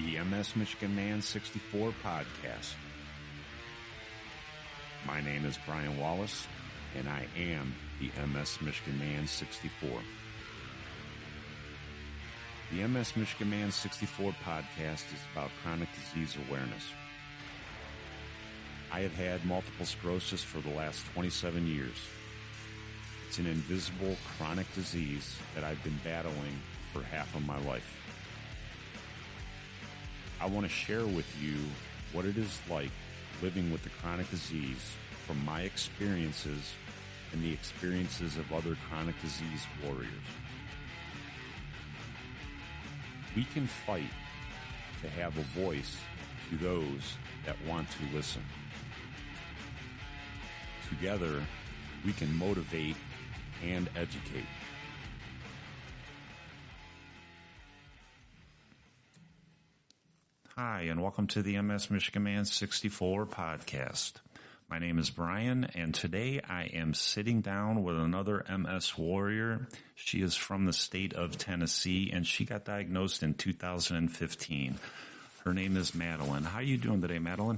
the MS Michigan Man 64 podcast. My name is Brian Wallace, and I am the MS Michigan Man 64. The MS Michigan Man 64 podcast is about chronic disease awareness. I have had multiple sclerosis for the last 27 years. It's an invisible chronic disease that I've been battling for half of my life. I want to share with you what it is like living with the chronic disease from my experiences and the experiences of other chronic disease warriors. We can fight to have a voice to those that want to listen. Together, we can motivate and educate. Hi, and welcome to the MS Michigan Man 64 podcast. My name is Brian, and today I am sitting down with another MS warrior. She is from the state of Tennessee, and she got diagnosed in 2015. Her name is Madelyn. How are you doing today, Madelyn?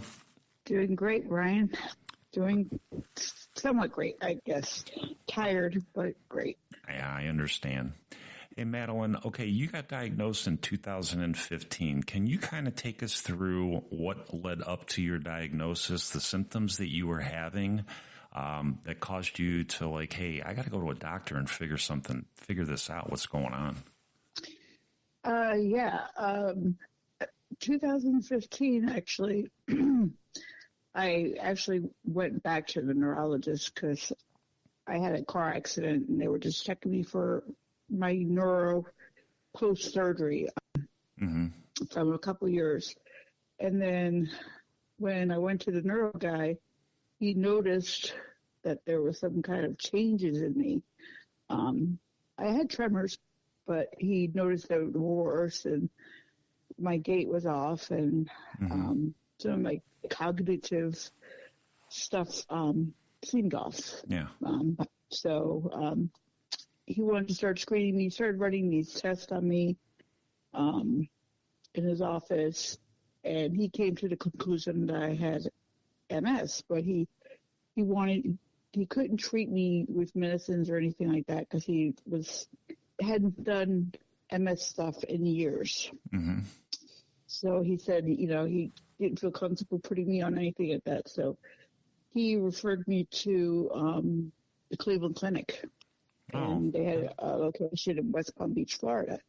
Doing great, Brian. Doing somewhat great, I guess. Tired, but great. Yeah, I understand. Hey, Madelyn, okay, you got diagnosed in 2015. Can you kind of take us through what led up to your diagnosis, the symptoms that you were having that caused you to like, hey, I got to go to a doctor and figure this out, what's going on? 2015, actually, I actually went back to the neurologist because I had a car accident and they were just checking me for my neuro post-surgery from a couple years. And then when I went to the neuro guy, he noticed that there was some kind of changes in me. I had tremors, but he noticed they were worse and my gait was off and some of my cognitive stuff seemed off. Yeah. So he wanted to start screening me. He started running these tests on me in his office, and he came to the conclusion that I had MS. But he couldn't treat me with medicines or anything like that because he hadn't done MS stuff in years. Mm-hmm. So he said, he didn't feel comfortable putting me on anything like that. So he referred me to the Cleveland Clinic. And they had a location in West Palm Beach, Florida.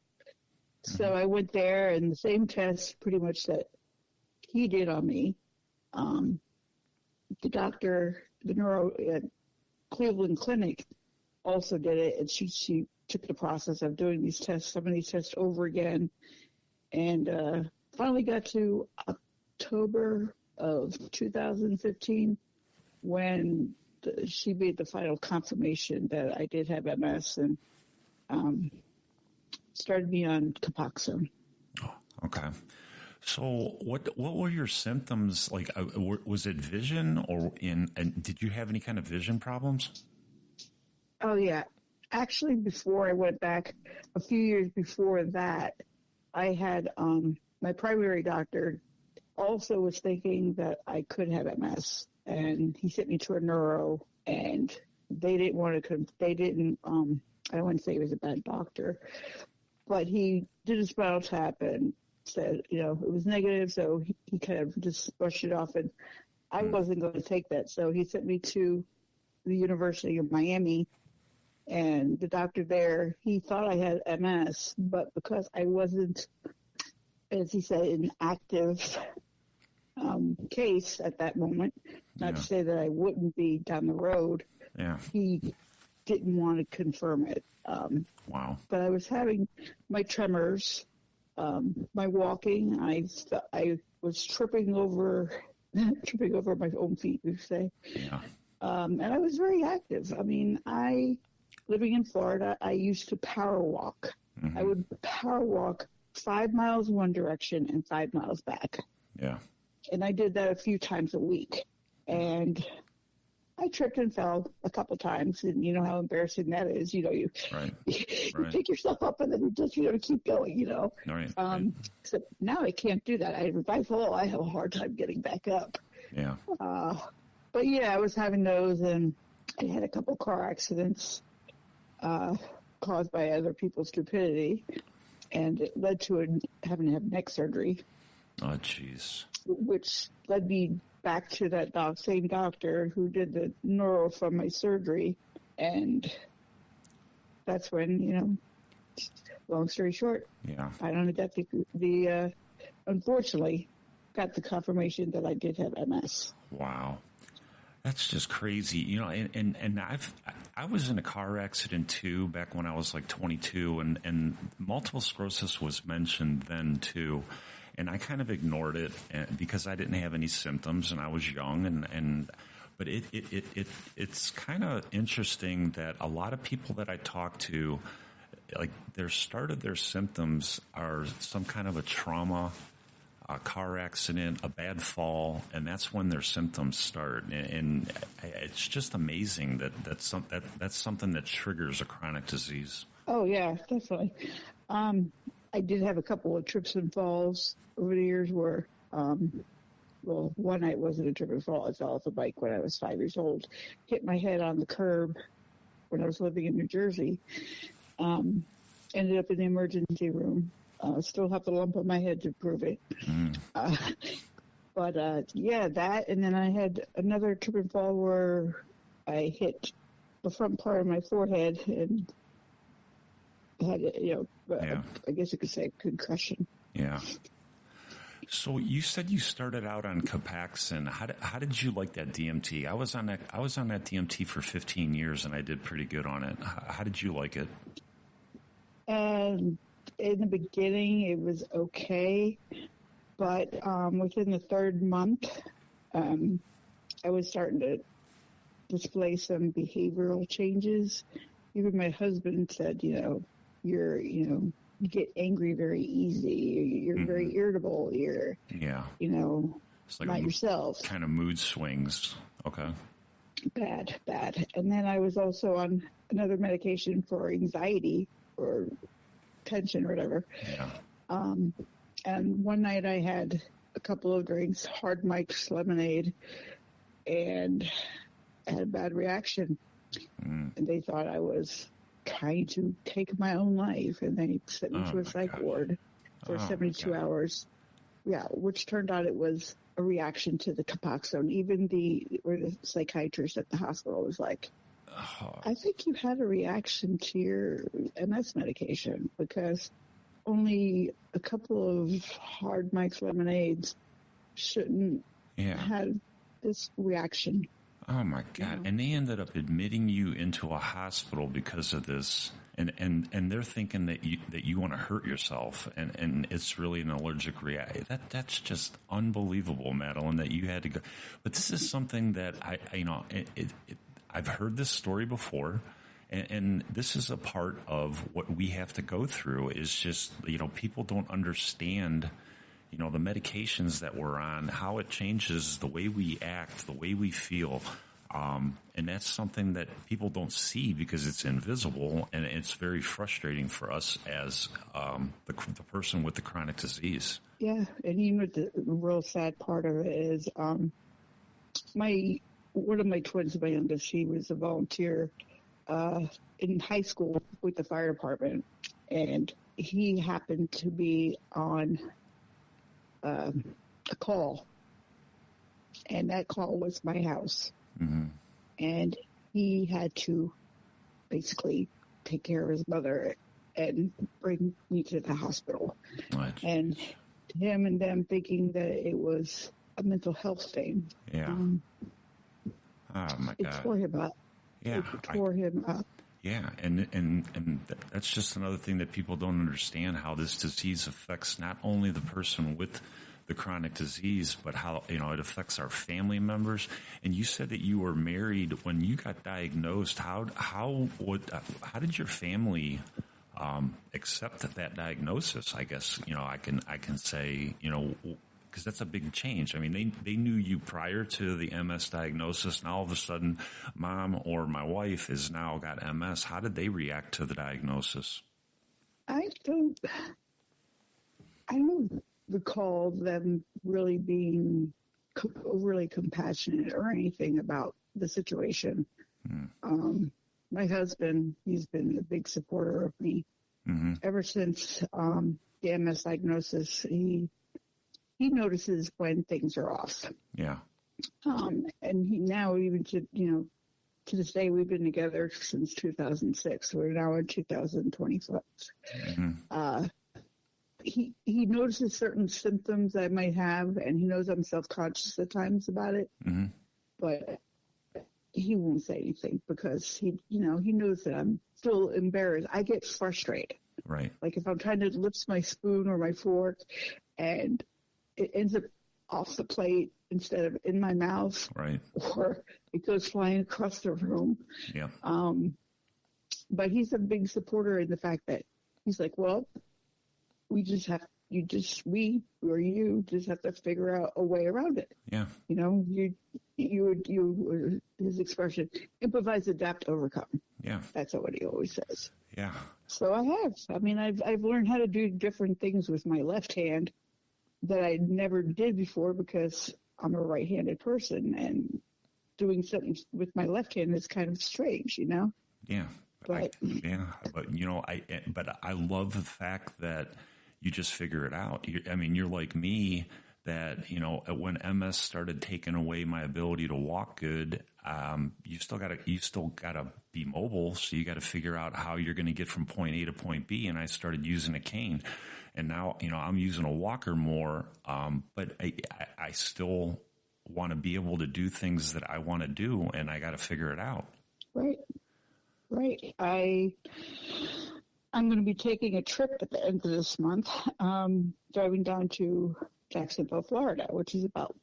So I went there, and the same test pretty much that he did on me. The doctor, the neuro at Cleveland Clinic also did it, and she took the process of doing these tests, some of these tests over again, and finally got to October of 2015 when she made the final confirmation that I did have MS and started me on Copaxone. Oh, okay. So what were your symptoms like? Was it vision and did you have any kind of vision problems? Oh, yeah. Actually, before I went back, a few years before that, I had my primary doctor also was thinking that I could have MS. And he sent me to a neuro, and they didn't want to, I don't want to say he was a bad doctor, but he did a spinal tap and said, it was negative, so he kind of just brushed it off, and I wasn't going to take that. So he sent me to the University of Miami, and the doctor there, he thought I had MS, but because I wasn't, as he said, an active case at that moment, not to say that I wouldn't be down the road. Yeah. He didn't want to confirm it. Wow. But I was having my tremors, my walking. I was tripping over my own feet, we say. Yeah. And I was very active. I mean, living in Florida, I used to power walk. I would power walk 5 miles one direction and 5 miles back. Yeah. And I did that a few times a week. And I tripped and fell a couple times, and you know how embarrassing that is. You know, you you pick yourself up and then you just keep going. You know, so now I can't do that. If I fall, I have a hard time getting back up. Yeah. But yeah, I was having those, and I had a couple car accidents caused by other people's stupidity, and it led to having to have neck surgery. Oh, jeez. Which led me back to that same doctor who did the neuro from my surgery, and that's when, long story short, I don't know that unfortunately got the confirmation that I did have MS. Wow. That's just crazy, and I was in a car accident too back when I was like 22, and multiple sclerosis was mentioned then too. And I kind of ignored it because I didn't have any symptoms and I was young. But it's kind of interesting that a lot of people that I talk to, like their start of their symptoms are some kind of a trauma, a car accident, a bad fall, and that's when their symptoms start. And it's just amazing that's something that triggers a chronic disease. Oh yeah, definitely. I did have a couple of trips and falls over the years where, one night wasn't a trip and fall. I fell off a bike when I was 5 years old, hit my head on the curb when I was living in New Jersey, ended up in the emergency room. Still have the lump on my head to prove it. But that, and then I had another trip and fall where I hit the front part of my forehead and had, I guess you could say concussion. Yeah. So you said you started out on Copaxone. How did you like that DMT? I was on that DMT for 15 years and I did pretty good on it. How did you like it? And in the beginning, it was okay, but within the third month, I was starting to display some behavioral changes. Even my husband said, you get angry very easy. You're very irritable. You're, it's like not yourself. Kind of mood swings. Okay. Bad. And then I was also on another medication for anxiety or tension or whatever. Yeah. And one night I had a couple of drinks, hard Mike's lemonade, and I had a bad reaction. And they thought I was trying to take my own life, and they sent me to a psych ward for 72 hours. Yeah, which turned out it was a reaction to the Copaxone. Even the psychiatrist at the hospital was like, I think you had a reaction to your MS medication because only a couple of hard Mike's lemonades shouldn't have this reaction. Oh my God. And they ended up admitting you into a hospital because of this. And they're thinking that you want to hurt yourself, and it's really an allergic reaction. That's just unbelievable, Madelyn, that you had to go. But this is something that I've heard this story before, and this is a part of what we have to go through. Is just people don't understand the medications that we're on, how it changes the way we act, the way we feel. And that's something that people don't see because it's invisible, and it's very frustrating for us as the person with the chronic disease. Yeah, and the real sad part of it is one of my twins, my youngest, she was a volunteer in high school with the fire department, and he happened to be on a call, and that call was my house. Mm-hmm. And he had to basically take care of his mother and bring me to the hospital. Right. And him and them thinking that it was a mental health thing. Yeah. Oh my God. It tore him up. Yeah. It tore him up. Yeah. And that's just another thing that people don't understand, how this disease affects not only the person with the chronic disease, but how, it affects our family members. And you said that you were married when you got diagnosed. How did your family, accept that diagnosis? I guess, I can say, because that's a big change. I mean, they knew you prior to the MS diagnosis, and all of a sudden, mom or my wife is now got MS. How did they react to the diagnosis? I don't recall them really being overly compassionate or anything about the situation. My husband, he's been a big supporter of me ever since the MS diagnosis. He notices when things are off. Yeah. And he now, even to this day, we've been together since 2006. We're now in 2025. He notices certain symptoms I might have, and he knows I'm self-conscious at times about it. But he won't say anything because he knows that I'm still embarrassed. I get frustrated. Right. Like if I'm trying to lift my spoon or my fork, and it ends up off the plate instead of in my mouth, right, or it goes flying across the room. Yeah. But he's a big supporter in the fact that he's like, well, you just have to figure out a way around it. Yeah. His expression, improvise, adapt, overcome. Yeah. That's what he always says. Yeah. So I have. I mean, I've learned how to do different things with my left hand that I never did before because I'm a right-handed person, and doing something with my left hand is kind of strange, Yeah. But I love the fact that you just figure it out. You're like me, that, when MS started taking away my ability to walk good, you still gotta be mobile. So you got to figure out how you're going to get from point A to point B. And I started using a cane, and now, I'm using a walker more. But I still want to be able to do things that I want to do, and I got to figure it out. Right. I'm going to be taking a trip at the end of this month, driving down to Jacksonville, Florida, which is about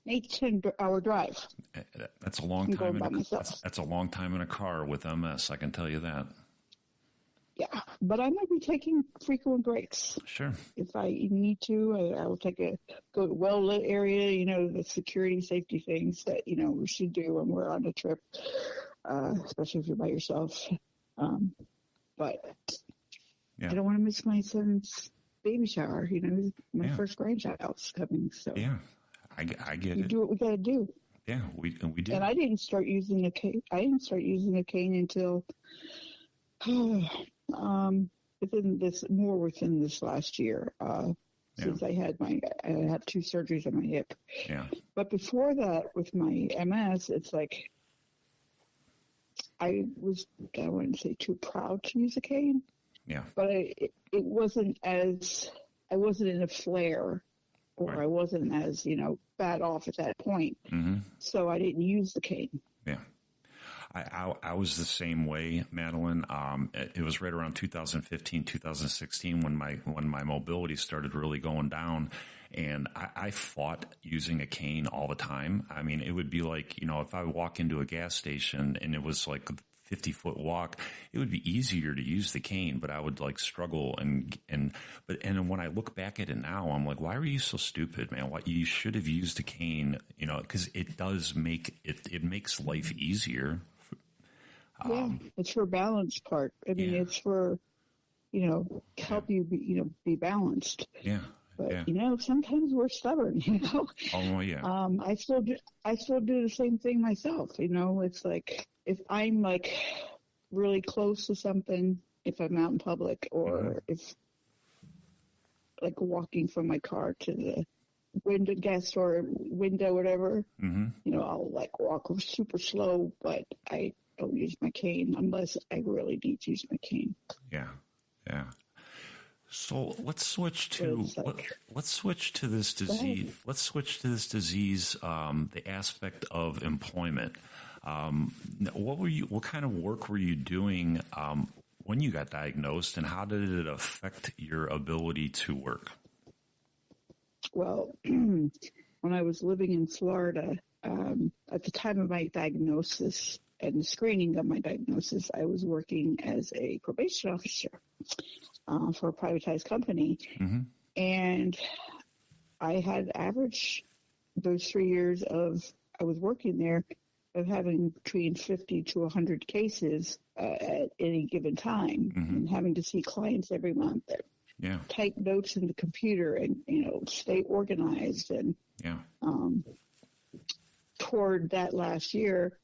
an 8-10-hour drive. That's a long time. That's a long time in a car with MS. I can tell you that. Yeah, but I might be taking frequent breaks. Sure. If I need to, I'll go to well-lit area, the security, safety things that, we should do when we're on a trip, especially if you're by yourself. But yeah. I don't want to miss my son's baby shower. My first grandchild's coming. So yeah, I get it. We do what we got to do. Yeah, we do. And I didn't start using a cane. Until within this last year. Since I had 2 surgeries on my hip. Yeah. But before that, with my MS, it's like I wouldn't say too proud to use a cane. Yeah. But it wasn't as, I wasn't in a flare, or right. I wasn't as, bad off at that point. So I didn't use the cane. Yeah. I was the same way, Madelyn. It was right around 2015, 2016 when my mobility started really going down, and I fought using a cane all the time. I mean, it would be like, if I walk into a gas station and it was like a 50-foot walk, it would be easier to use the cane, but I would struggle and when I look back at it now, I'm like, why were you so stupid, man? Why you should have used a cane, because it does it makes life easier. Yeah, it's for balance part. I mean, it's for, help you be balanced. Yeah. But sometimes we're stubborn. Oh yeah. I still do the same thing myself. It's like if I'm really close to something, if I'm out in public, or if walking from my car to the window, gas store window, whatever. I'll walk super slow, but I don't use my cane unless I really need to use my cane. Yeah. Yeah. So let's switch to this disease. Let's switch to this disease. The aspect of employment. What kind of work were you doing when you got diagnosed, and how did it affect your ability to work? Well, when I was living in Florida, at the time of my diagnosis and the screening of my diagnosis, I was working as a probation officer for a privatized company. And I had average those 3 years I was working there of having between 50 to 100 cases at any given time, and having to see clients every month. Yeah. Type notes in the computer and, stay organized. And toward that last year,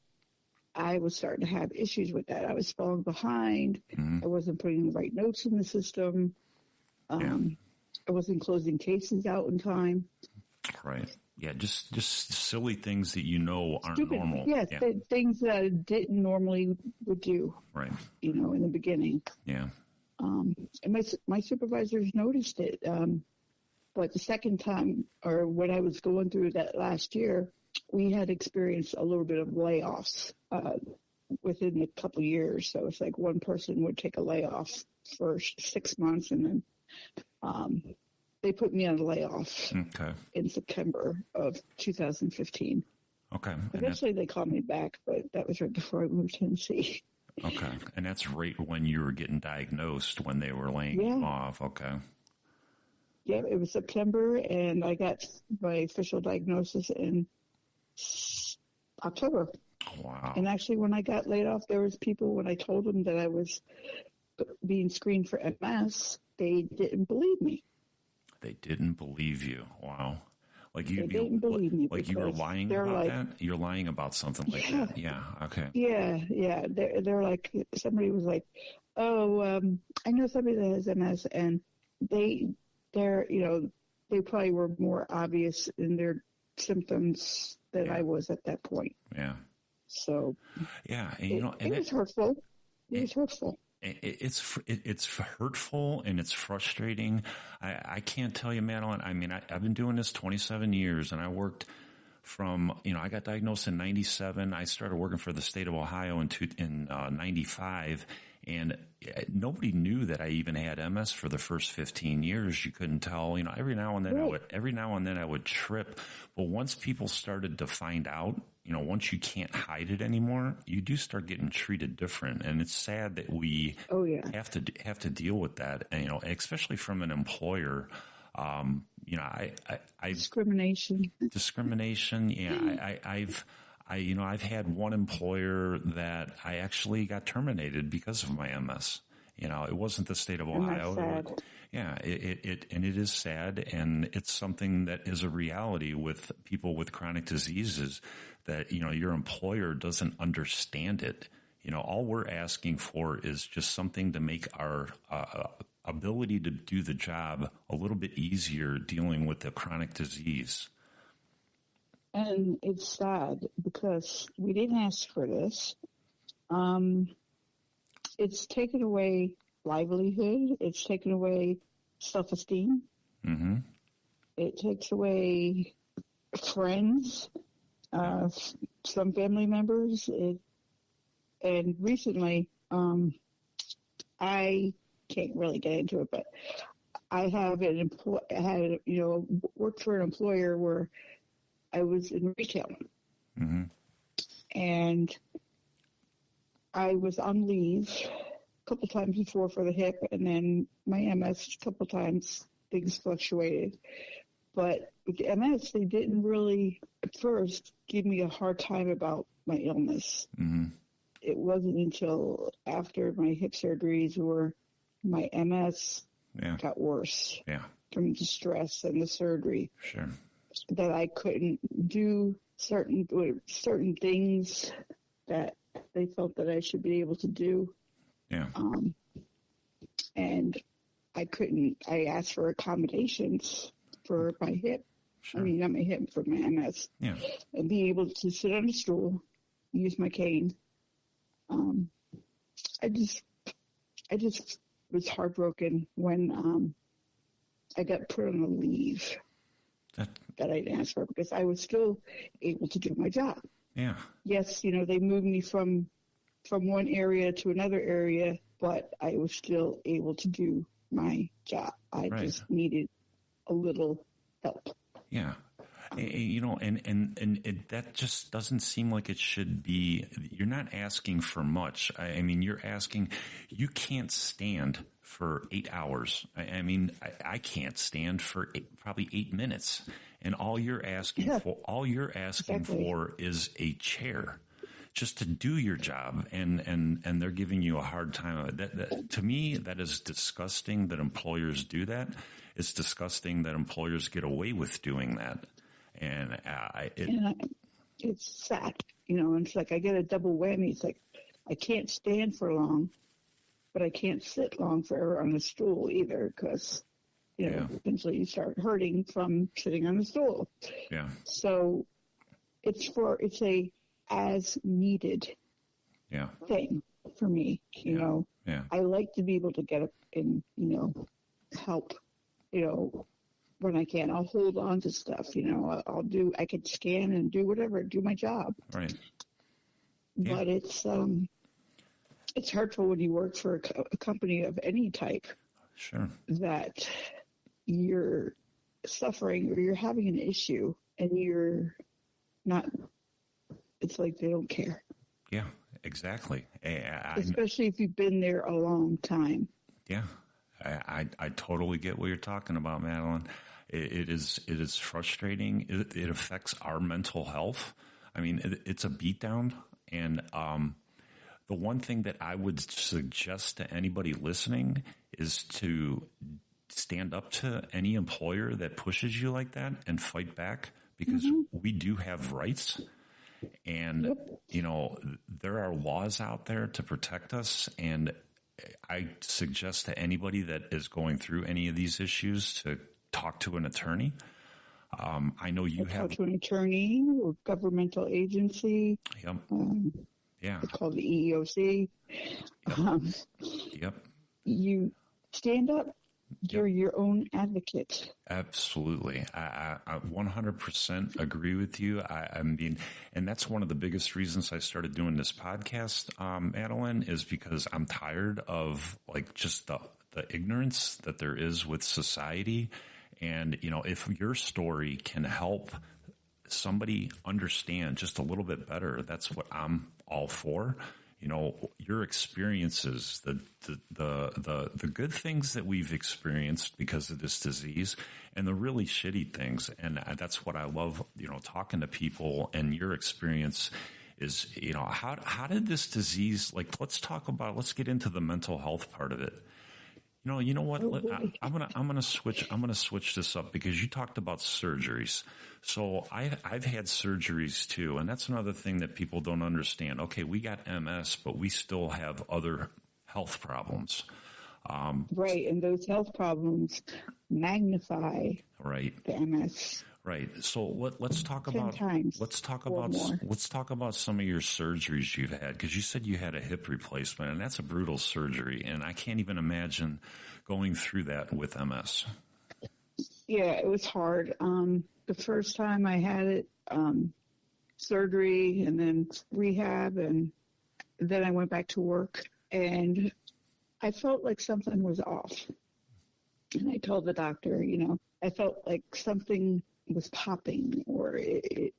I was starting to have issues with that. I was falling behind. I wasn't putting the right notes in the system. I wasn't closing cases out in time. Right. Yeah, just silly things that aren't Stupid, normal. Things that I didn't normally would do. Right. In the beginning. Yeah. And my supervisors noticed it. But the second time, or when I was going through that last year, we had experienced a little bit of layoffs within a couple of years. So it's like one person would take a layoff for 6 months, and then they put me on a layoff in September of 2015. Okay. Eventually they called me back, but that was right before I moved to Tennessee. Okay. And that's right when you were getting diagnosed, when they were laying you off. Okay. Yeah, it was September, and I got my official diagnosis in October. Wow. And actually, when I got laid off, there was people, when I told them that I was being screened for MS, they didn't believe me. They didn't believe you. Wow. Like they didn't believe me. Like you were lying about that? You're lying about something like that. Yeah. Okay. Yeah. They're like, somebody was like, I know somebody that has MS, and they probably were more obvious in their symptoms than I was at that point. Yeah. So. Yeah. And, it was hurtful. It was hurtful. It's hurtful and it's frustrating. I can't tell you, Madelyn. I mean, I've been doing this 27 years, and I worked from, I got diagnosed in 97. I started working for the state of Ohio in 95, and nobody knew that I even had MS for the first 15 years. You couldn't tell. Every now and then I would trip. But once people started to find out, once you can't hide it anymore, you do start getting treated different. And it's sad that we have to deal with that, especially from an employer. Discrimination. Yeah. I've had one employer that I actually got terminated because of my MS. It wasn't the state of Ohio. It is sad, and it's something that is a reality with people with chronic diseases, that, your employer doesn't understand it. All we're asking for is just something to make our ability to do the job a little bit easier dealing with the chronic disease. And it's sad because we didn't ask for this. It's taken away livelihood. It's taken away self-esteem. Mm-hmm. It takes away friends, some family members. And recently, I can't really get into it, but I have worked for an employer where I was in retail. Mm-hmm. And I was on leave a couple times before for the hip, and then my MS a couple times, things fluctuated. But with the MS, they didn't really, at first, give me a hard time about my illness. Mm-hmm. It wasn't until after my hip surgeries where my MS got worse from the stress and the surgery. Sure. That I couldn't do certain things that they felt that I should be able to do. Yeah. And I couldn't. I asked for accommodations for my hip. Sure. I mean, not my hip, for my MS. Yeah. And being able to sit on a stool, use my cane. I just was heartbroken when I got put on a leave that I didn't ask for, because I was still able to do my job. Yeah. Yes, they moved me from one area to another area, but I was still able to do my job. I just needed a little help. Yeah. That just doesn't seem like it should be. You're not asking for much. I mean, you're asking, you can't stand for 8 hours. I can't stand for probably 8 minutes. And all you're asking for is a chair just to do your job. And they're giving you a hard time. That to me, that is disgusting that employers do that. It's disgusting that employers get away with doing that. And it's sad, and it's like I get a double whammy. It's like I can't stand for long, but I can't sit long forever on a stool either because, eventually you start hurting from sitting on a stool. Yeah. So it's a as needed thing for me, Yeah. I like to be able to get up and, help, when I can. I'll hold on to stuff, I can scan and do whatever, do my job. Right. But it's hurtful when you work for a company of any type. Sure. That you're suffering or you're having an issue and you're not, it's like they don't care. Yeah, exactly. Especially if you've been there a long time. Yeah. I totally get what you're talking about, Madelyn. It is frustrating. It affects our mental health. I mean, it's a beatdown. And the one thing that I would suggest to anybody listening is to stand up to any employer that pushes you like that and fight back, because we do have rights. And, there are laws out there to protect us. And I suggest to anybody that is going through any of these issues to talk to an attorney. I know you have talk to an attorney or governmental agency. Yep. It's called the EEOC. Yep. You stand up. You're your own advocate. Absolutely. I 100% agree with you. I mean, and that's one of the biggest reasons I started doing this podcast, Madelyn, is because I'm tired of just the ignorance that there is with society. And, if your story can help somebody understand just a little bit better, that's what I'm all for. Your experiences, the good things that we've experienced because of this disease, and the really shitty things. And that's what I love, talking to people. And your experience is, how did this disease, let's get into the mental health part of it. You know what? I'm gonna switch this up, because you talked about surgeries. So I've had surgeries too, and that's another thing that people don't understand. Okay, we got MS, but we still have other health problems. Right, and those health problems magnify the MS. Right. So let's talk about some of your surgeries you've had, because you said you had a hip replacement, and that's a brutal surgery, and I can't even imagine going through that with MS. Yeah, it was hard. The first time I had it, surgery and then rehab, and then I went back to work, and I felt like something was off. And I told the doctor, I felt like something was popping, or it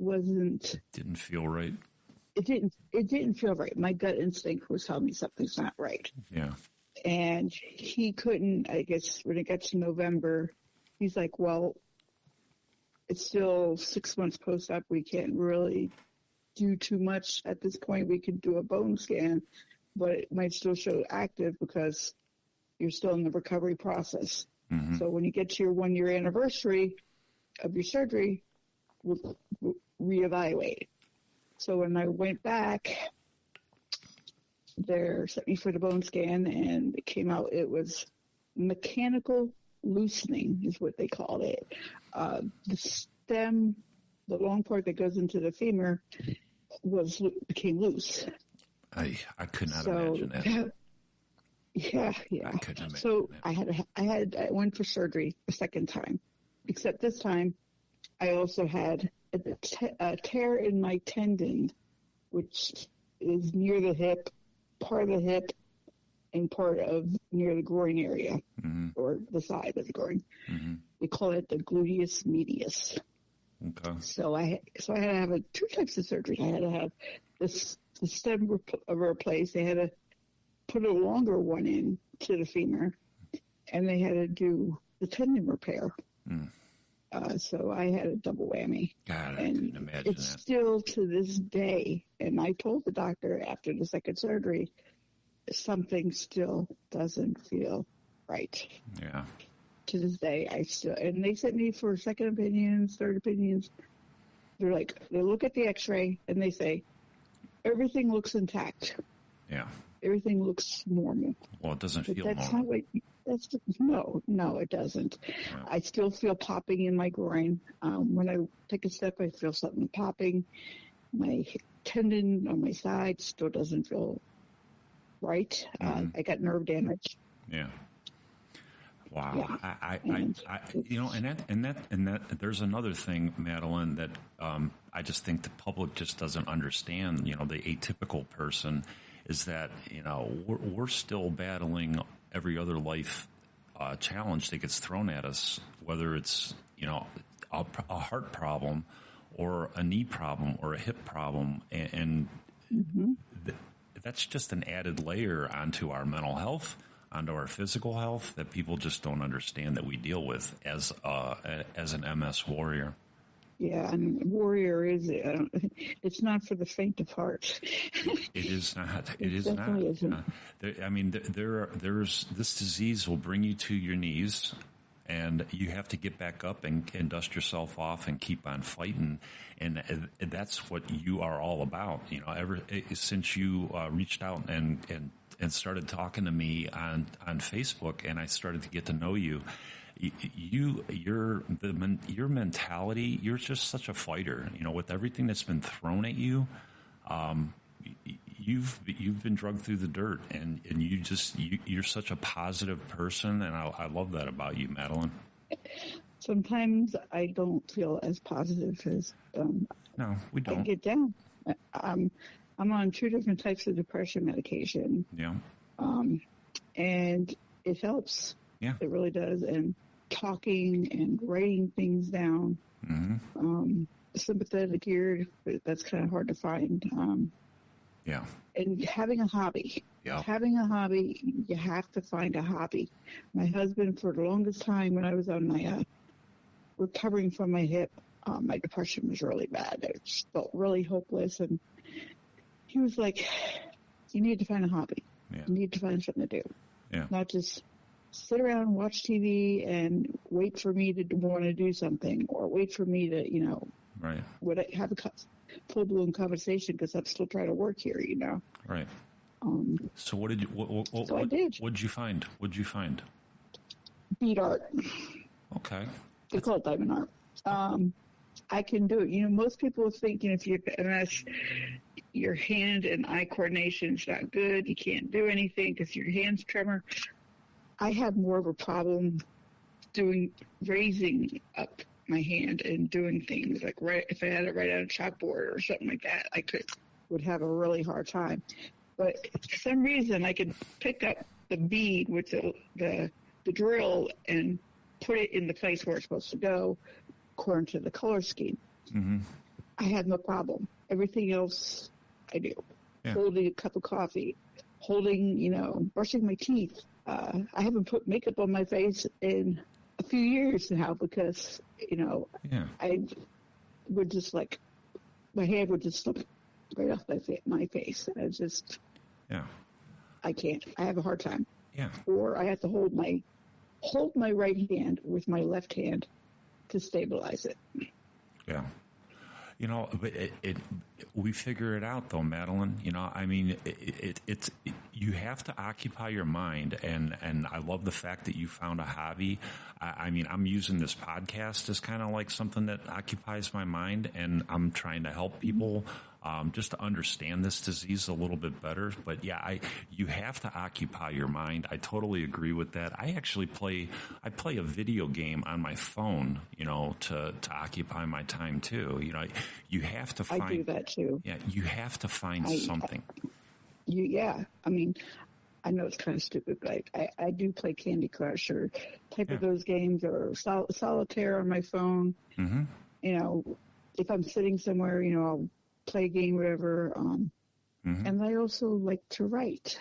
didn't feel right. It didn't feel right. My gut instinct was telling me something's not right. Yeah. And he couldn't, I guess, when it got to November, he's like, well, it's still 6 months post-op. We can't really do too much at this point. We could do a bone scan, but it might still show active because you're still in the recovery process. Mm-hmm. So when you get to your 1-year anniversary of your surgery, we'll reevaluate. So when I went back, they sent me for the bone scan, and it came out it mechanical loosening is what they called it. The stem, the long part that goes into the femur, became loose. I could not imagine that. Yeah. I couldn't imagine so that. I went for surgery a second time, except this time I also had a tear in my tendon, which is near the hip, part of the hip, and part of near the groin area, or the side of the groin. Mm-hmm. They call it the gluteus medius. Okay. So I had to have two types of surgery. I had to have the stem replaced. They had to put a longer one in to the femur, and they had to do the tendon repair. So I had a double whammy. God, I and couldn't imagine it's that. still to this day. And I told the doctor after the second surgery, something still doesn't feel right. Yeah. To this day, and they sent me for second opinions, third opinions. They're like, they look at the X-ray and they say, everything looks intact. Yeah. Everything looks normal. Well, it doesn't But feel that's normal. No, it doesn't. Yeah. I still feel popping in my groin. When I take a step, I feel something popping. My tendon on my side still doesn't feel right. I got nerve damage. Yeah. Wow. Yeah. I there's another thing, Madelyn, that I just think the public just doesn't understand. You know, the atypical person is that, you know, we're still battling every other life challenge that gets thrown at us, whether it's, you know, a heart problem or a knee problem or a hip problem. And that's just an added layer onto our mental health, onto our physical health, that people just don't understand that we deal with as an MS warrior. Yeah, and warrior is, it's not for the faint of heart. It is not. It is not. Definitely isn't. There's this disease will bring you to your knees, and you have to get back up and dust yourself off and keep on fighting. And that's what you are all about. You know, since you reached out and started talking to me on Facebook, and I started to get to know you. Your mentality, you're just such a fighter. You know, with everything that's been thrown at you, you've been drugged through the dirt, and you're such a positive person, and I love that about you, Madelyn. Sometimes I don't feel as positive as No, we don't. I get down. I'm on 2 different types of depression medication. Yeah. And it helps. Yeah. It really does. And talking and writing things down. Sympathetic ear, that's kind of hard to find. Yeah. And having a hobby. Yeah. Having a hobby, you have to find a hobby. My husband, for the longest time when I was on my recovering from my hip, my depression was really bad. I just felt really hopeless. And he was like, you need to find a hobby. Yeah. You need to find something to do. Yeah. Not just sit around and watch TV and wait for me to want to do something, or wait for me to, you know, Right. have a full-blown conversation, because I'm still trying to work here, you know. Right. So what did you? I did. What'd you find? Bead art. Okay. They call it diamond art. I can do it. You know, most people think, you know, if you're MS, your hand and eye coordination is not good. You can't do anything because your hands tremor. I have more of a problem raising up my hand and doing things like if I had to write on a chalkboard or something like that, would have a really hard time. But for some reason, I could pick up the bead with the drill and put it in the place where it's supposed to go, according to the color scheme. Mm-hmm. I have no problem. Everything else, I do. Yeah. Holding a cup of coffee, brushing my teeth. I haven't put makeup on my face in a few years now because, you know, Yeah. I would just my hand would just slip right off my face. Yeah. I can't. I have a hard time. Yeah. Or I have to hold my right hand with my left hand to stabilize it. Yeah. You know, but we figure it out though, Madelyn. You know, I mean, it's you have to occupy your mind, and I love the fact that you found a hobby. I mean, I'm using this podcast as kind of like something that occupies my mind, and I'm trying to help people just to understand this disease a little bit better. But yeah, you have to occupy your mind. I totally agree with that. I actually play a video game on my phone, you know, to occupy my time too. You know, you have to find. I do that too. Yeah, you have to find something. Yeah, I mean, I know it's kind of stupid, but I do play Candy Crush or type of those games, or solitaire on my phone. Mm-hmm. you know, if I'm sitting somewhere, you know, I'll play a game, whatever. And I also like to write.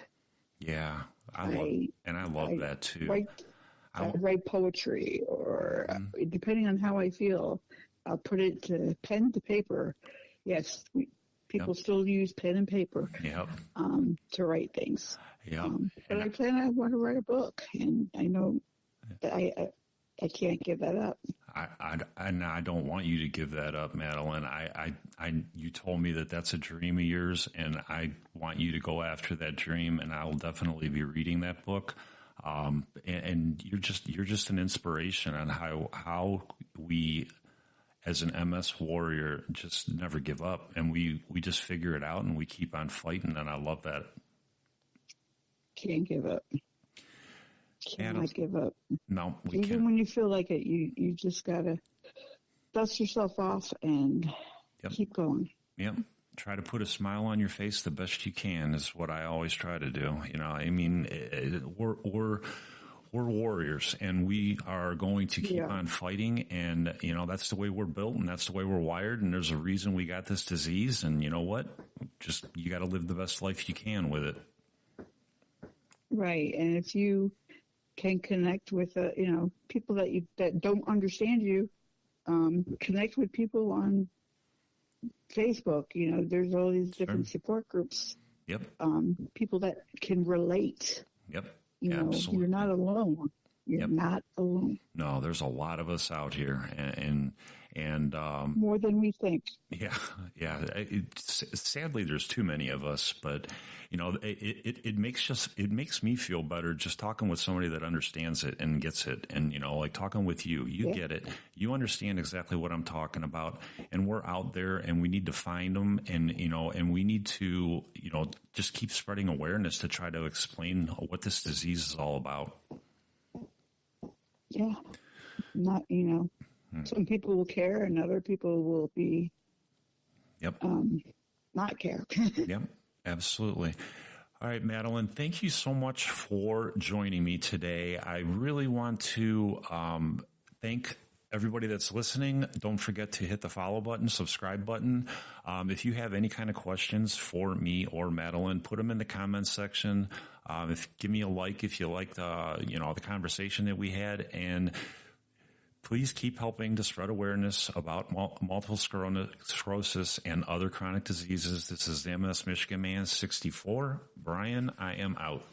Yeah, I love that too. I write poetry, or depending on how I feel, I'll put it to pen to paper. Yes, people still use pen and paper to write things. But I want to write a book, and I know that I can't give that up. I don't want you to give that up, Madelyn. You told me that that's a dream of yours, and I want you to go after that dream, and I will definitely be reading that book. And you're just an inspiration on how we, as an MS warrior, just never give up, and we just figure it out, and we keep on fighting, and I love that. Can't give up. Cannot give up. No, even when you feel like it, you just gotta dust yourself off and keep going. Yep. Try to put a smile on your face the best you can is what I always try to do. You know, I mean, we're warriors, and we are going to keep on fighting. And you know, that's the way we're built, and that's the way we're wired. And there's a reason we got this disease. And you know what? Just you got to live the best life you can with it. Right, and if you can connect with, you know, people that don't understand you, connect with people on Facebook. You know, there's all these different support groups. Yep. People that can relate. Yep. You know, absolutely. You're not alone. You're not alone. No, there's a lot of us out here, and more than we think. Yeah. Sadly, there's too many of us, but you know, it makes me feel better just talking with somebody that understands it and gets it, and you know, like talking with you, get it, you understand exactly what I'm talking about, and we're out there, and we need to find them, and you know, and we need to, you know, just keep spreading awareness to try to explain what this disease is all about. Yeah, not, you know, some people will care and other people will be, not care. Yep, absolutely. All right, Madelyn, thank you so much for joining me today. I really want to thank everybody that's listening. Don't forget to hit the follow button, subscribe button. If you have any kind of questions for me or Madelyn, put them in the comments section. Give me a like if you like the conversation that we had, and please keep helping to spread awareness about multiple sclerosis and other chronic diseases. This is the MS Michigan Man 64. Brian, I am out.